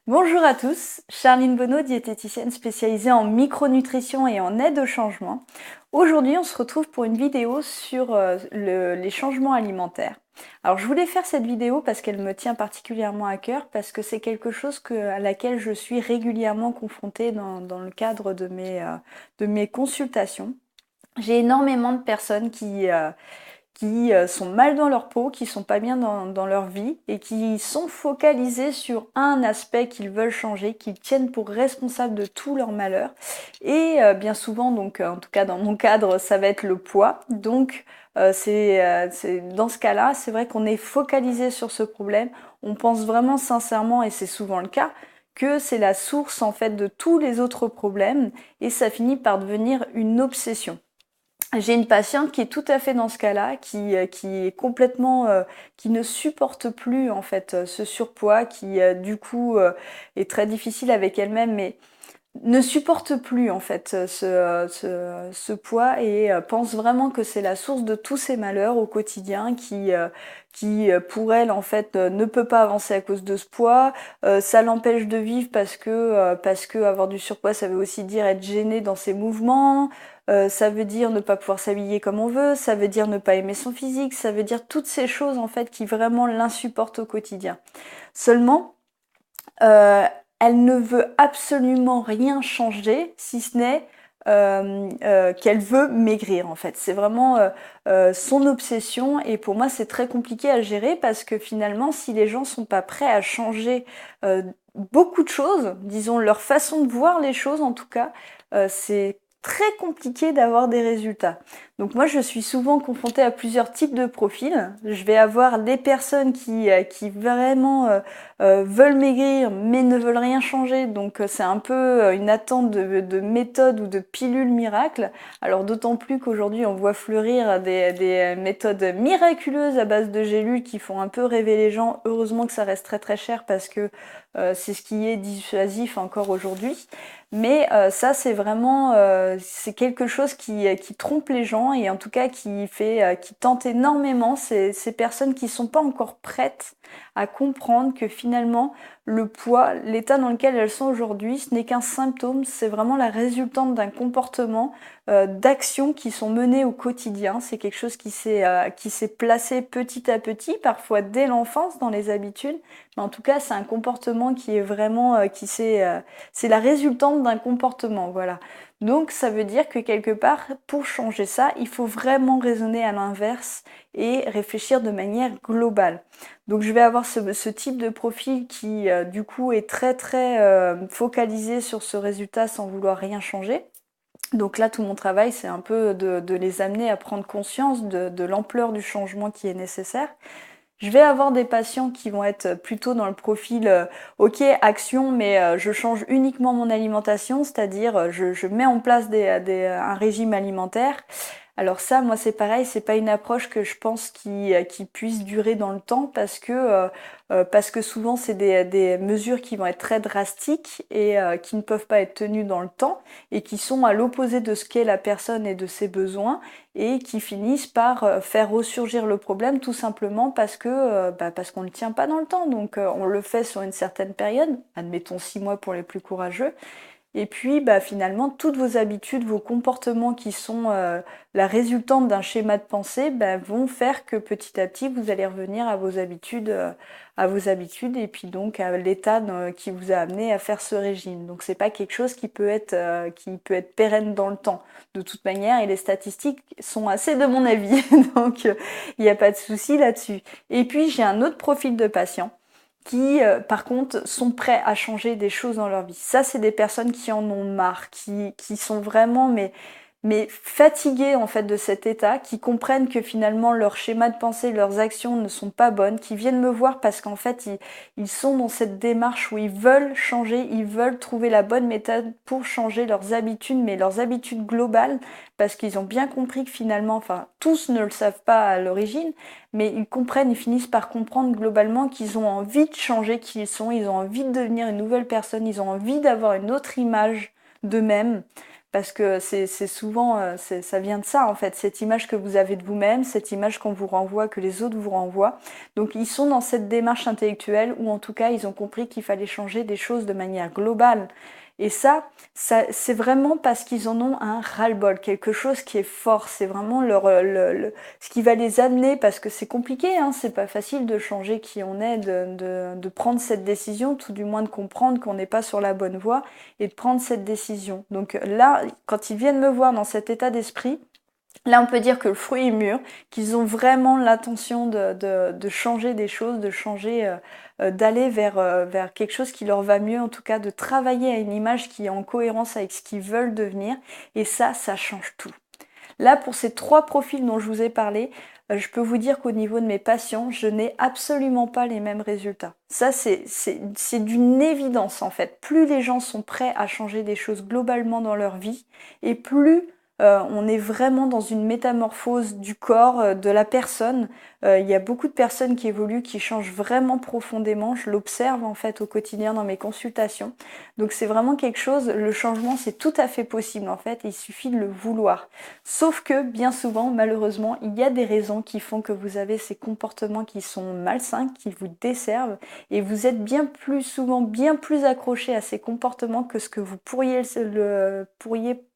Bonjour à tous, Charline Bonneau, diététicienne spécialisée en micronutrition et en aide au changement. Aujourd'hui, on se retrouve pour une vidéo sur les changements alimentaires. Alors, je voulais faire cette vidéo parce qu'elle me tient particulièrement à cœur, parce que c'est quelque chose à laquelle je suis régulièrement confrontée dans le cadre de mes consultations. J'ai énormément de personnes qui sont mal dans leur peau, qui sont pas bien dans leur vie et qui sont focalisés sur un aspect qu'ils veulent changer, qu'ils tiennent pour responsable de tout leur malheur. Et bien souvent, donc en tout cas dans mon cadre, ça va être le poids. Donc dans ce cas-là, c'est vrai qu'on est focalisé sur ce problème. On pense vraiment sincèrement, et c'est souvent le cas, que c'est la source en fait de tous les autres problèmes et ça finit par devenir une obsession. J'ai une patiente qui est tout à fait dans ce cas-là, qui est complètement, qui ne supporte plus en fait ce surpoids, qui du coup est très difficile avec elle-même, mais ne supporte plus en fait ce poids et pense vraiment que c'est la source de tous ses malheurs au quotidien, qui pour elle en fait ne peut pas avancer à cause de ce poids, ça l'empêche de vivre parce que avoir du surpoids ça veut aussi dire être gêné dans ses mouvements, ça veut dire ne pas pouvoir s'habiller comme on veut, ça veut dire ne pas aimer son physique, ça veut dire toutes ces choses en fait qui vraiment l'insupportent au quotidien. Seulement, euh, elle ne veut absolument rien changer, si ce n'est qu'elle veut maigrir en fait. C'est vraiment son obsession et pour moi c'est très compliqué à gérer parce que finalement si les gens sont pas prêts à changer beaucoup de choses, disons leur façon de voir les choses en tout cas, c'est très compliqué d'avoir des résultats. Donc moi je suis souvent confrontée à plusieurs types de profils. Je vais avoir des personnes qui vraiment veulent maigrir mais ne veulent rien changer. Donc c'est un peu une attente de méthode ou de pilule miracle. Alors d'autant plus qu'aujourd'hui on voit fleurir des méthodes miraculeuses à base de gélules qui font un peu rêver les gens. Heureusement que ça reste très très cher parce que c'est ce qui est dissuasif encore aujourd'hui. Mais ça c'est vraiment c'est quelque chose qui trompe les gens et en tout cas qui tente énormément ces personnes qui sont pas encore prêtes à comprendre que finalement le poids, l'état dans lequel elles sont aujourd'hui, ce n'est qu'un symptôme, c'est vraiment la résultante d'un comportement, d'actions qui sont menées au quotidien. C'est quelque chose qui s'est placé petit à petit, parfois dès l'enfance dans les habitudes, mais en tout cas c'est un comportement qui est vraiment c'est la résultante d'un comportement, voilà. Donc ça veut dire que quelque part, pour changer ça, il faut vraiment raisonner à l'inverse et réfléchir de manière globale. Donc je vais avoir ce type de profil qui du coup est très très focalisé sur ce résultat sans vouloir rien changer. Donc là tout mon travail c'est un peu de les amener à prendre conscience de l'ampleur du changement qui est nécessaire. Je vais avoir des patients qui vont être plutôt dans le profil ok action mais je change uniquement mon alimentation, c'est-à-dire je mets en place un régime alimentaire. Alors ça, moi c'est pareil, c'est pas une approche que je pense qui puisse durer dans le temps parce que souvent c'est des mesures qui vont être très drastiques et qui ne peuvent pas être tenues dans le temps et qui sont à l'opposé de ce qu'est la personne et de ses besoins et qui finissent par faire ressurgir le problème tout simplement parce qu'on ne le tient pas dans le temps. Donc on le fait sur une certaine période, admettons 6 mois pour les plus courageux, et puis finalement, toutes vos habitudes, vos comportements qui sont la résultante d'un schéma de pensée vont faire que petit à petit, vous allez revenir à vos habitudes et puis donc à l'état qui vous a amené à faire ce régime. Donc c'est pas quelque chose qui peut être pérenne dans le temps. De toute manière, et les statistiques sont assez de mon avis, donc il n'y a pas de souci là-dessus. Et puis j'ai un autre profil de patient qui, par contre, sont prêts à changer des choses dans leur vie. Ça, c'est des personnes qui en ont marre, qui sont vraiment mais fatiguées en fait de cet état, qui comprennent que finalement leur schéma de pensée, leurs actions ne sont pas bonnes, qui viennent me voir parce qu'en fait ils sont dans cette démarche où ils veulent changer, ils veulent trouver la bonne méthode pour changer leurs habitudes, mais leurs habitudes globales, parce qu'ils ont bien compris que finalement, enfin tous ne le savent pas à l'origine, mais ils comprennent, ils finissent par comprendre globalement qu'ils ont envie de changer qui ils sont, ils ont envie de devenir une nouvelle personne, ils ont envie d'avoir une autre image d'eux-mêmes, parce que c'est souvent, ça vient de ça en fait, cette image que vous avez de vous-même, cette image qu'on vous renvoie, que les autres vous renvoient. Donc ils sont dans cette démarche intellectuelle où en tout cas ils ont compris qu'il fallait changer des choses de manière globale. Et ça c'est vraiment parce qu'ils en ont un ras-le-bol, quelque chose qui est fort, c'est vraiment ce qui va les amener, parce que c'est compliqué, hein, c'est pas facile de changer qui on est, de prendre cette décision, tout du moins de comprendre qu'on n'est pas sur la bonne voie et de prendre cette décision. Donc là, quand ils viennent me voir dans cet état d'esprit, là, on peut dire que le fruit est mûr, qu'ils ont vraiment l'intention de changer des choses, de changer, d'aller vers quelque chose qui leur va mieux, en tout cas de travailler à une image qui est en cohérence avec ce qu'ils veulent devenir. Et ça change tout. Là, pour ces 3 profils dont je vous ai parlé, je peux vous dire qu'au niveau de mes patients, je n'ai absolument pas les mêmes résultats. Ça, c'est d'une évidence en fait. Plus les gens sont prêts à changer des choses globalement dans leur vie, et plus on est vraiment dans une métamorphose du corps, de la personne. Il y a beaucoup de personnes qui évoluent, qui changent vraiment profondément. Je l'observe en fait au quotidien dans mes consultations. Donc c'est vraiment quelque chose, le changement c'est tout à fait possible en fait, il suffit de le vouloir. Sauf que bien souvent, malheureusement, il y a des raisons qui font que vous avez ces comportements qui sont malsains, qui vous desservent, et vous êtes bien plus souvent, bien plus accroché à ces comportements que ce que vous pourriez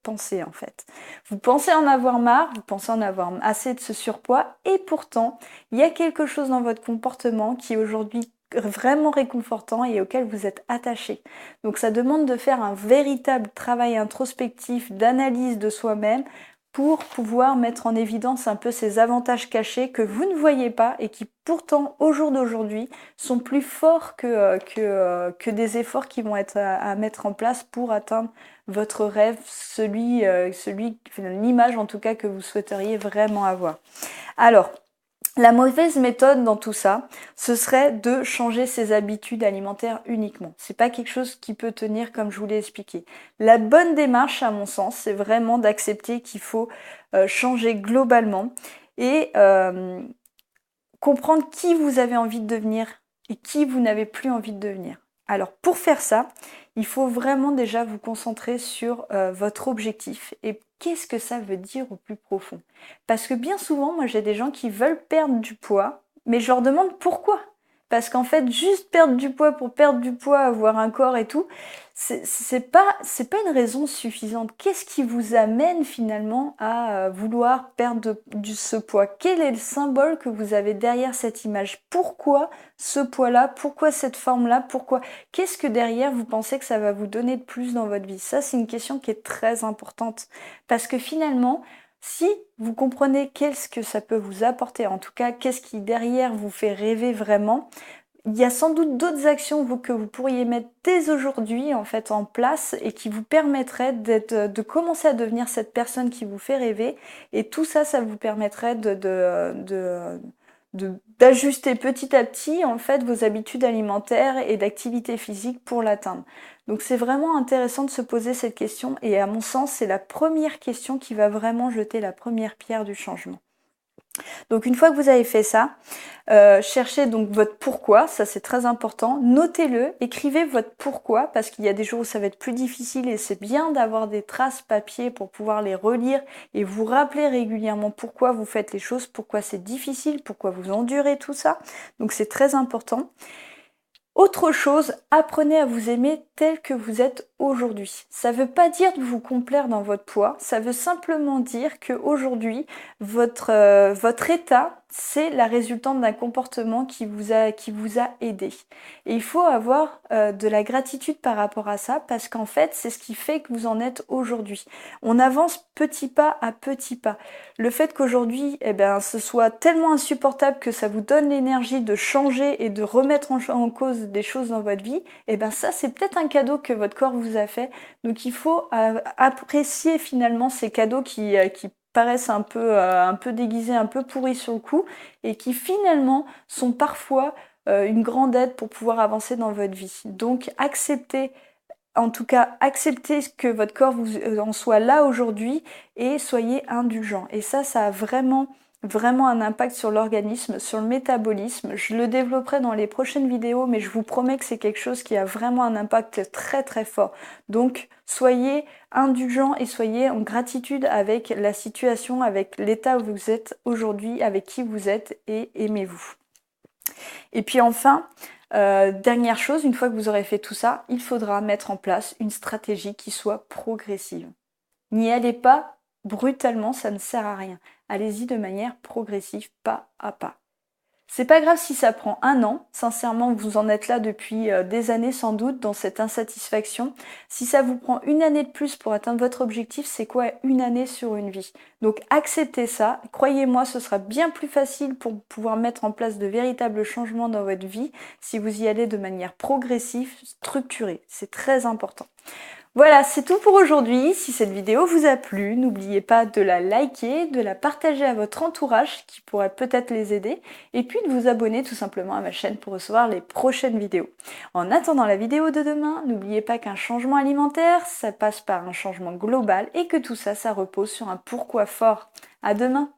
penser en fait. Vous pensez en avoir marre, vous pensez en avoir assez de ce surpoids, et pourtant, il y a quelque chose dans votre comportement qui est aujourd'hui vraiment réconfortant et auquel vous êtes attaché. Donc ça demande de faire un véritable travail introspectif, d'analyse de soi-même, pour pouvoir mettre en évidence un peu ces avantages cachés que vous ne voyez pas et qui pourtant au jour d'aujourd'hui sont plus forts que des efforts qui vont être à mettre en place pour atteindre votre rêve, l'image en tout cas que vous souhaiteriez vraiment avoir. Alors, la mauvaise méthode dans tout ça, ce serait de changer ses habitudes alimentaires uniquement. C'est pas quelque chose qui peut tenir comme je vous l'ai expliqué. La bonne démarche, à mon sens, c'est vraiment d'accepter qu'il faut changer globalement et comprendre qui vous avez envie de devenir et qui vous n'avez plus envie de devenir. Alors pour faire ça, il faut vraiment déjà vous concentrer sur votre objectif et qu'est-ce que ça veut dire au plus profond. Parce que bien souvent, moi j'ai des gens qui veulent perdre du poids, mais je leur demande pourquoi. Parce qu'en fait, juste perdre du poids pour perdre du poids, avoir un corps et tout, c'est pas une raison suffisante. Qu'est-ce qui vous amène finalement à vouloir perdre ce poids? Quel est le symbole que vous avez derrière cette image? Pourquoi ce poids-là? Pourquoi cette forme-là? Pourquoi? Qu'est-ce que derrière vous pensez que ça va vous donner de plus dans votre vie? Ça, c'est une question qui est très importante. Parce que finalement, si vous comprenez qu'est-ce que ça peut vous apporter, en tout cas, qu'est-ce qui derrière vous fait rêver vraiment, il y a sans doute d'autres actions que vous pourriez mettre dès aujourd'hui en fait en place et qui vous permettraient de commencer à devenir cette personne qui vous fait rêver. Et tout ça, ça vous permettrait d'ajuster petit à petit en fait vos habitudes alimentaires et d'activité physique pour l'atteindre. Donc c'est vraiment intéressant de se poser cette question et à mon sens, c'est la première question qui va vraiment jeter la première pierre du changement. Donc une fois que vous avez fait ça, cherchez donc votre pourquoi, ça c'est très important, notez-le, écrivez votre pourquoi parce qu'il y a des jours où ça va être plus difficile et c'est bien d'avoir des traces papier pour pouvoir les relire et vous rappeler régulièrement pourquoi vous faites les choses, pourquoi c'est difficile, pourquoi vous endurez tout ça, donc c'est très important. Autre chose, apprenez à vous aimer tel que vous êtes aujourd'hui. Ça ne veut pas dire de vous complaire dans votre poids, ça veut simplement dire qu'aujourd'hui, votre état, c'est la résultante d'un comportement qui vous a aidé. Et il faut avoir de la gratitude par rapport à ça, parce qu'en fait, c'est ce qui fait que vous en êtes aujourd'hui. On avance petit pas à petit pas. Le fait qu'aujourd'hui, ce soit tellement insupportable que ça vous donne l'énergie de changer et de remettre en cause des choses dans votre vie, ça c'est peut-être un cadeau que votre corps vous a fait. Donc il faut apprécier finalement ces cadeaux qui paraissent un peu déguisés, un peu pourris sur le coup, et qui finalement sont parfois une grande aide pour pouvoir avancer dans votre vie. Donc acceptez que votre corps vous en soit là aujourd'hui et soyez indulgent. Et ça a vraiment vraiment un impact sur l'organisme, sur le métabolisme. Je le développerai dans les prochaines vidéos, mais je vous promets que c'est quelque chose qui a vraiment un impact très très fort. Donc soyez indulgents et soyez en gratitude avec la situation, avec l'état où vous êtes aujourd'hui, avec qui vous êtes, et aimez-vous. Et puis enfin, dernière chose, une fois que vous aurez fait tout ça, il faudra mettre en place une stratégie qui soit progressive. N'y allez pas brutalement, ça ne sert à rien. Allez-y de manière progressive, pas à pas. C'est pas grave si ça prend un an, sincèrement vous en êtes là depuis des années sans doute dans cette insatisfaction. Si ça vous prend une année de plus pour atteindre votre objectif, c'est quoi une année sur une vie? Donc acceptez ça, croyez-moi ce sera bien plus facile pour pouvoir mettre en place de véritables changements dans votre vie si vous y allez de manière progressive, structurée, c'est très important. Voilà, c'est tout pour aujourd'hui. Si cette vidéo vous a plu, n'oubliez pas de la liker, de la partager à votre entourage qui pourrait peut-être les aider, et puis de vous abonner tout simplement à ma chaîne pour recevoir les prochaines vidéos. En attendant la vidéo de demain, n'oubliez pas qu'un changement alimentaire, ça passe par un changement global et que tout ça, ça repose sur un pourquoi fort. À demain!